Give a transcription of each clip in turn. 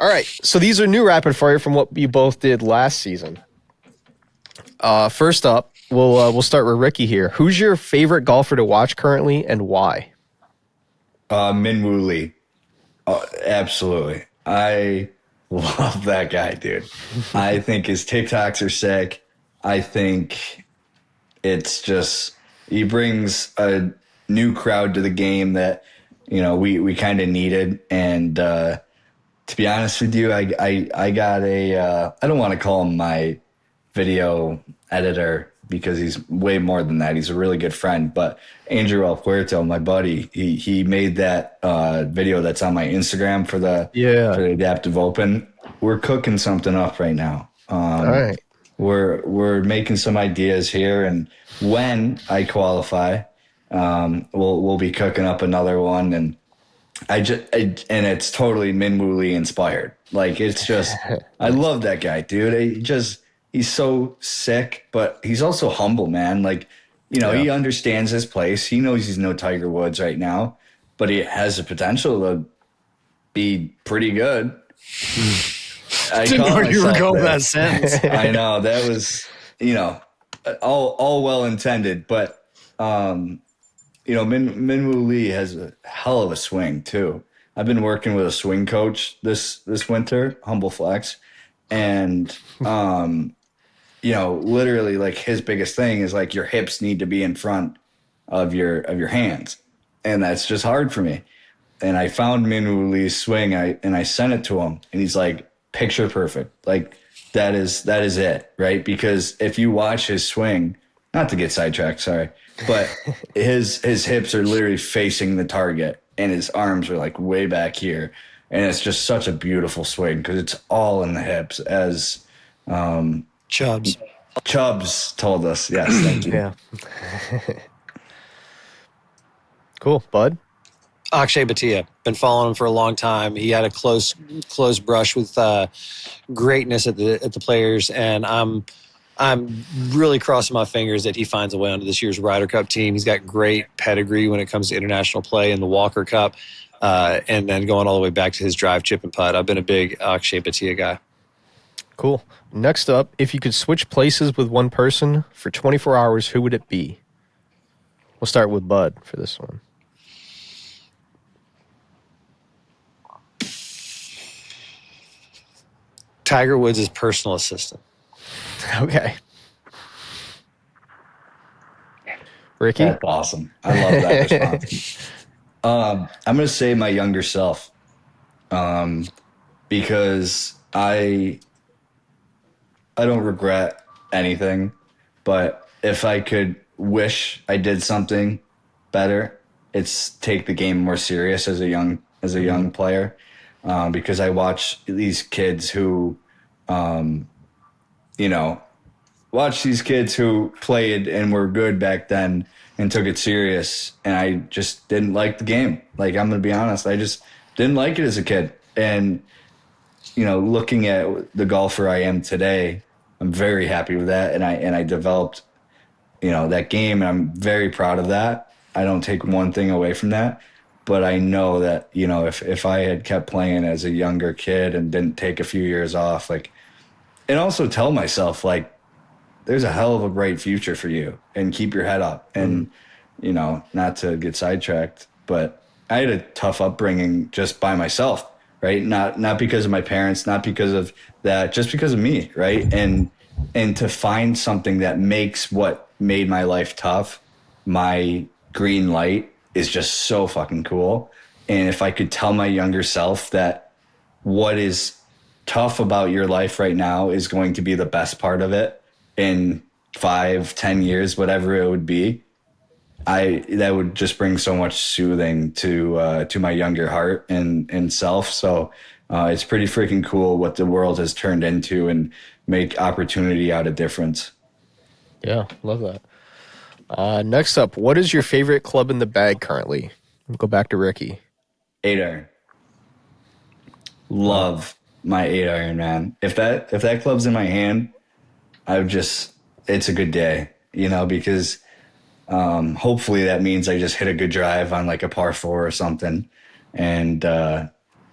All right. So these are new rapid fire from what you both did last season. First up, we'll start with Ricky here. Who's your favorite golfer to watch currently and why? Min Woo Lee. Oh, absolutely. I love that guy, dude. I think his TikToks are sick. I think it's just, he brings a new crowd to the game that, we kind of needed. And to be honest with you, I got I don't want to call him my video editor because he's way more than that. He's a really good friend. But Andrew El Puerto, my buddy, he made that video that's on my Instagram for the Adaptive Open. We're cooking something up right now. All right. We're making some ideas here, and when I qualify, we'll be cooking up another one. And and it's totally Min Woo Lee inspired. Like, it's just, I love that guy, dude. He's so sick, but he's also humble, man. Like, he understands his place. He knows he's no Tiger Woods right now, but he has the potential to be pretty good. I didn't know you were going that sentence. I know that was, all well intended, but Min Woo Lee has a hell of a swing too. I've been working with a swing coach this winter, humble flex, and literally, like, his biggest thing is, like, your hips need to be in front of your hands, and that's just hard for me. And I found Min Woo Lee's swing, and I sent it to him, and he's like, picture perfect. Like, that is it, right? Because if you watch his swing, not to get sidetracked, sorry, but his hips are literally facing the target, and his arms are like way back here, and it's just such a beautiful swing because it's all in the hips, as Chubbs told us. Yes, thank you. Yeah. Cool, Bud. Akshay Bhatia. Been following him for a long time. He had a close brush with greatness at the players, and I'm really crossing my fingers that he finds a way onto this year's Ryder Cup team. He's got great pedigree when it comes to international play in the Walker Cup, and then going all the way back to his drive, chip, and putt. I've been a big Akshay Bhatia guy. Cool. Next up, if you could switch places with one person for 24 hours, who would it be? We'll start with Bud for this one. Tiger Woods' personal assistant. Okay. Ricky? That's awesome. I love that response. I'm going to say my younger self, because I don't regret anything, but if I could wish I did something better, it's take the game more serious as a young player, because I watch these kids who, watch these kids who played and were good back then and took it serious, and I just didn't like the game. Like, I'm going to be honest, I just didn't like it as a kid. And looking at the golfer I am today, I'm very happy with that. And I developed, that game, and I'm very proud of that. I don't take one thing away from that, but I know that, if I had kept playing as a younger kid and didn't take a few years off, and also tell myself, there's a hell of a bright future for you, and keep your head up. And, not to get sidetracked, but I had a tough upbringing just by myself. Right. Not because of my parents, not because of that, just because of me. Right. And to find something that makes what made my life tough, my green light, is just so fucking cool. And if I could tell my younger self that what is tough about your life right now is going to be the best part of it in 5-10 years, whatever it would be, that would just bring so much soothing to my younger heart and self. So it's pretty freaking cool what the world has turned into, and make opportunity out of difference. Yeah, love that. Next up, what is your favorite club in the bag currently? We'll go back to Ricky. 8-iron. Love my 8-iron, man. If that club's in my hand, it's a good day, because hopefully that means I just hit a good drive on like a par 4 or something. And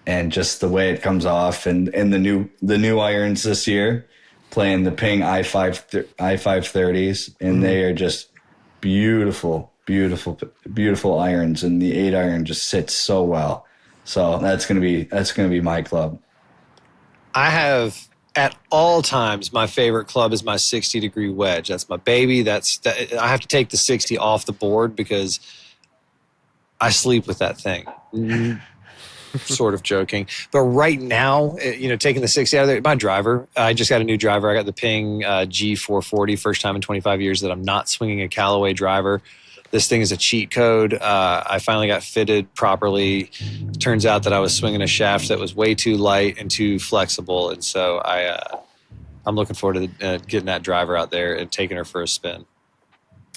and just the way it comes off, and the new irons this year, playing the Ping i530s, and they are just beautiful, beautiful, beautiful irons, and the 8-iron just sits so well. So that's gonna be my club. I have at all times my favorite club is my 60-degree wedge. That's my baby. I have to take the 60 off the board because I sleep with that thing. Sort of joking, but right now, taking the 60 out of there, my driver. I just got a new driver. I got the Ping G440, first time in 25 years that I'm not swinging a Callaway driver. This thing is a cheat code. I finally got fitted properly. Turns out that I was swinging a shaft that was way too light and too flexible, and so I'm looking forward to getting that driver out there and taking her for a spin.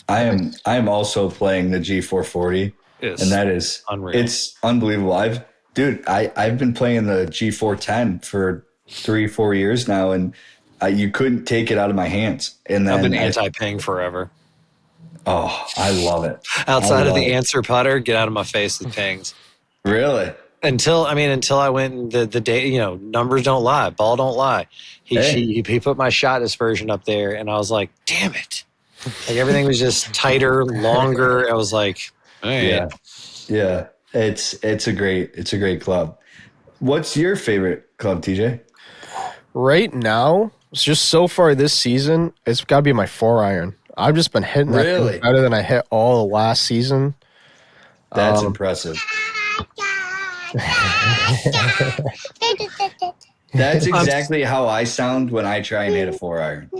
I am also playing the G440, and that is unreal. It's unbelievable. I've been playing the G410 for 3-4 years now, and you couldn't take it out of my hands. And then I've been anti-ping forever. Oh, I love it. Outside of the answer putter, get out of my face with pings. Really? Until I went and the day, numbers don't lie, ball don't lie. He put my shot dispersion up there, and I was like, damn it. Like everything was just tighter, longer. I was like, hey. Yeah. It's a great club. What's your favorite club, TJ? Right now, just so far this season, it's got to be my 4-iron. I've just been hitting that thing better than I hit all the last season. That's impressive. That's exactly how I sound when I try and hit a 4-iron.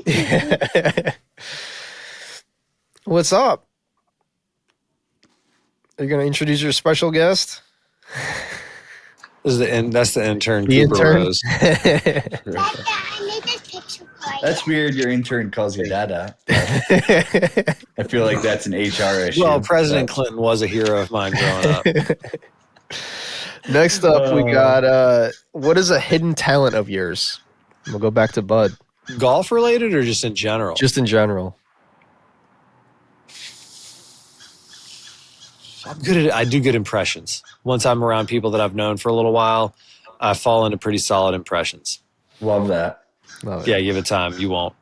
What's up? Are you going to introduce your special guest? That's the intern, The Cooper intern? Rose. That's weird. Your intern calls you Dada. I feel like that's an HR issue. Well, President Clinton was a hero of mine growing up. Next up, we got what is a hidden talent of yours? We'll go back to Bud. Golf related or just in general? Just in general. I do good impressions. Once I'm around people that I've known for a little while, I fall into pretty solid impressions. Love that. Yeah, give it time. You won't.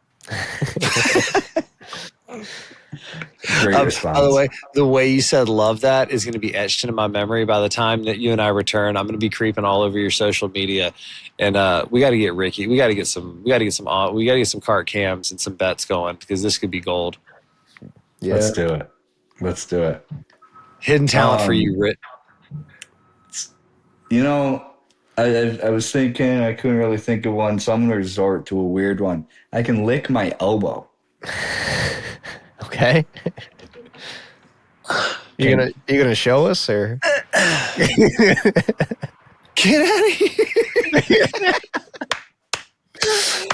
Great response. By the way, the way you said "love that" is going to be etched into my memory. By the time that you and I return, I'm going to be creeping all over your social media, and we got to get Ricky. We got to get some cart cams and some bets going because this could be gold. Yeah. Let's do it. Hidden talent for you, Rit. I was thinking I couldn't really think of one, so I'm going to resort to a weird one. I can lick my elbow. Okay. You gonna show us or Get out of here.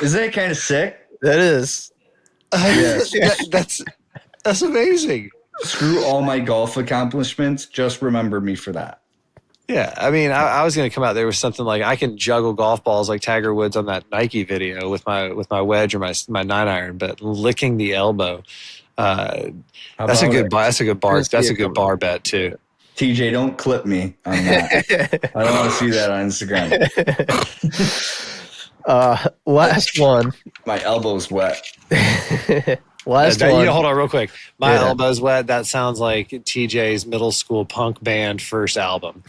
Is that kind of sick? that is? That's amazing. Screw all my golf accomplishments. Just remember me for that. Yeah, I mean, I was going to come out there with something like I can juggle golf balls like Tiger Woods on that Nike video with my wedge or my 9-iron, but licking the elbow. That's a good bar bet too. TJ, don't clip me on that. I don't want to see that on Instagram. Last one. My elbow's wet. Last one. Hold on real quick. My elbow's wet. That sounds like TJ's middle school punk band first album.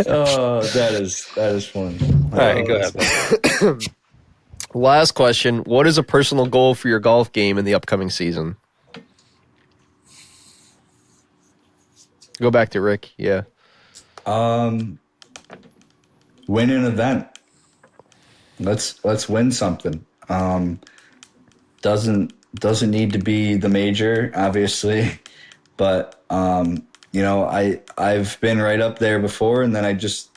Oh, that is fun. All right, go ahead. Last question. What is a personal goal for your golf game in the upcoming season? Go back to Rick. Yeah. Win an event. Let's win something. Doesn't need to be the major, obviously, but I've been right up there before, and then I just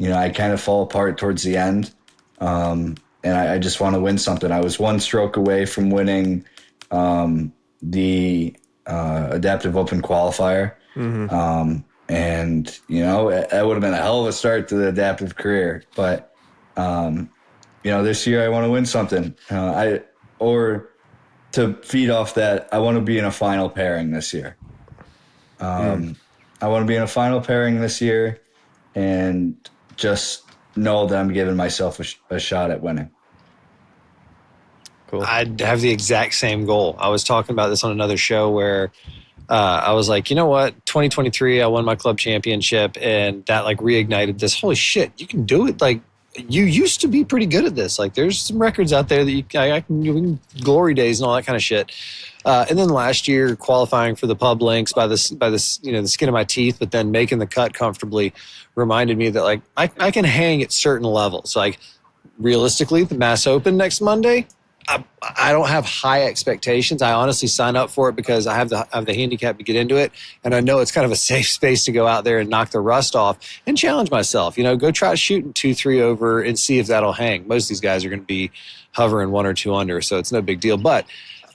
I kind of fall apart towards the end, and I just want to win something. I was one stroke away from winning the Adaptive Open qualifier, and that would have been a hell of a start to the adaptive career, but. This year I want to win something. Or to feed off that, I want to be in a final pairing this year. I want to be in a final pairing this year, and just know that I'm giving myself a shot at winning. Cool. I have the exact same goal. I was talking about this on another show where I was like, you know what, 2023, I won my club championship, and that like reignited this. Holy shit, you can do it! Like you used to be pretty good at this. Like there's some records out there that you can glory days and all that kind of shit. And then last year, qualifying for the pub links by this, the skin of my teeth, but then making the cut comfortably reminded me that like I can hang at certain levels. Like realistically, the Mass Open next Monday, I don't have high expectations. I honestly sign up for it because I have the handicap to get into it, and I know it's kind of a safe space to go out there and knock the rust off and challenge myself. Go try shooting 2-3 over and see if that'll hang. Most of these guys are going to be hovering 1 or 2 under, so it's no big deal. But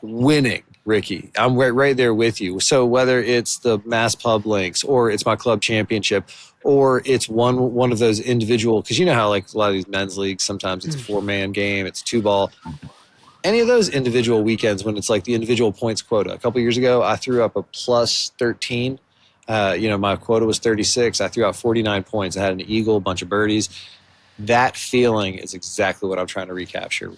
winning, Ricky, I'm right there with you. So whether it's the Mass Pub Links or it's my club championship or it's one of those individual, because you know how like a lot of these men's leagues, sometimes it's a 4-man game, it's 2-ball. Any of those individual weekends when it's like the individual points quota. A couple years ago, I threw up a plus 13. My quota was 36. I threw out 49 points. I had an eagle, a bunch of birdies. That feeling is exactly what I'm trying to recapture.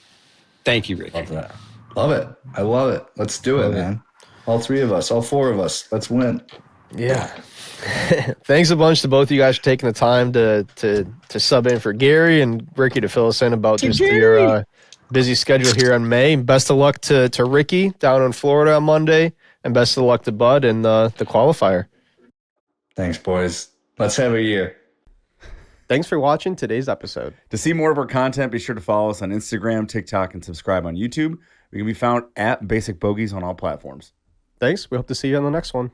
Thank you, Ricky. Love that. Love it. I love it. Let's do it, man. All 3 of us, all 4 of us. Let's win. Yeah. Thanks a bunch to both of you guys for taking the time to sub in for Gary and Ricky to fill us in about just your busy schedule here on May. Best of luck to Ricky down in Florida on Monday, and best of luck to Bud in the qualifier. Thanks, boys. Let's have a year. Thanks for watching today's episode. To see more of our content, be sure to follow us on Instagram, TikTok, and subscribe on YouTube. We can be found at Basic Bogeys on all platforms. Thanks. We hope to see you on the next one.